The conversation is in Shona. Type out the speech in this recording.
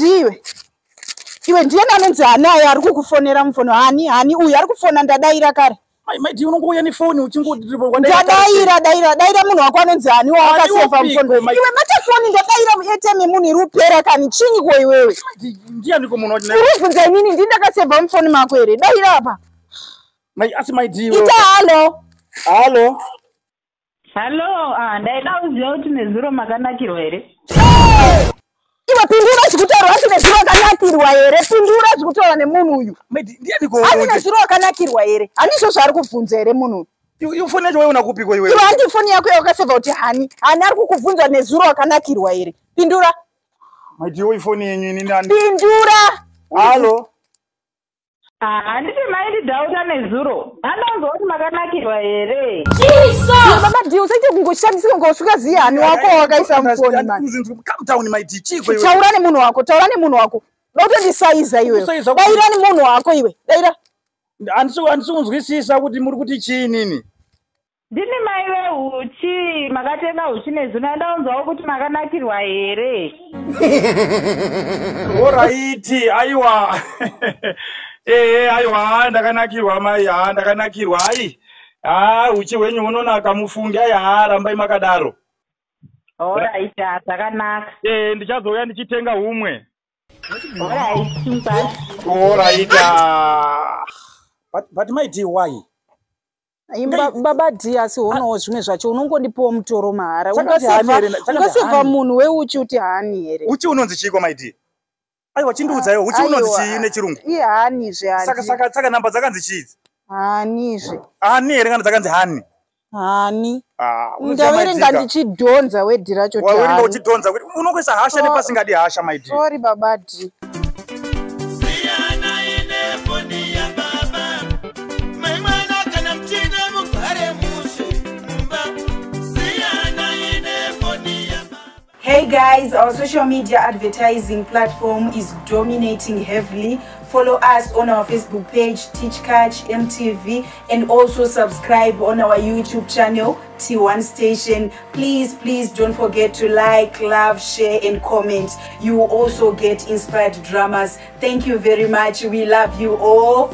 ndiwe. Iwe ndiye anonzi Hanayo ari kukufonera mufono. Hani uyu ari kufona ndadaira kare. Maiti unongouya nefoni uchingoti Daira munhu wako anonzi Hani wakaseva mufono. Iwe matefoni ndadaira ATM munhu iri kupera kani chinyi ko iwewe? Ndianiko munhu wachina. Uribvunza inini ndindakaseva mufoni mako here. Daira apa. Asi maiti. Ita halo. Halo. Hello, ndaida kuziva kuti Nezuro makanakirwa here? Iwe pindura zvekutaura kuti Nezuro akanakirwa here? Pindura zvekutaura nemunhu uyu. Asi Nezuro akanakirwa here? Handizvo zvaari kubvunza here munhu? Iyo foni yacho wewe unakupiko iwe? Iwe handi foni yako yakaseva kuti Hani ari kukubvunza Nezuro akanakirwa here? Pindura. Maiti yo ifoni yenyu ini nani? Pindura. Halo. Handiti maiti dauta Nezuro. Anonzwa kuti makanakirwa here? Baba ndiyo usaite kungoshandisika ngosvikaziya Hani wako wakaisa mufoni mani. Kamutauni maiti chiko iwe. Taura nemunhu wako. Notondisaiza iwe. Daira nemunhu wako iwe. Daira. Handisunzwisisa kuti muri kuti chii nini? Ndini mai vehuchi, makatenga huchi Nezuro, ndaunzwawo kuti makanakirwa here? Oraiti, aiwa. Aiwa, ndakanakirwa mai, ndakanakirwa ai. Uchi wenyu unonaka mufungi rambai makadaro. Alright, zvakanaka. Ndichazouya ndichitenga humwe. Alright, but maiti why? Baba asi unowo zvimwe zvacho unongondipawo mutoro mahara. Ukaseva munhu weuchi uti Hani here. Uchi unonzi chiko maiti? Aiwa chindiudza iwe uchi unonzi chii nechirungu? Hani zve. Saka namba dzakanzi chii? Hani zve. Hani here kana dzakanzi Hani? Hani. Ndaverenga ndichidhonza wedhi racho kuti Hani. Waverenga uchidhonza kuti unongoisa hasha nepasingadi hasha maiti. Sorry babadi. Hey guys, our social media advertising platform is dominating heavily. Follow us on our Facebook page, Tichkach MTV, and also subscribe on our YouTube channel, T1 Station. Please don't forget to like, love, share, and comment. You will also get inspired dramas. Thank you very much. We love you all.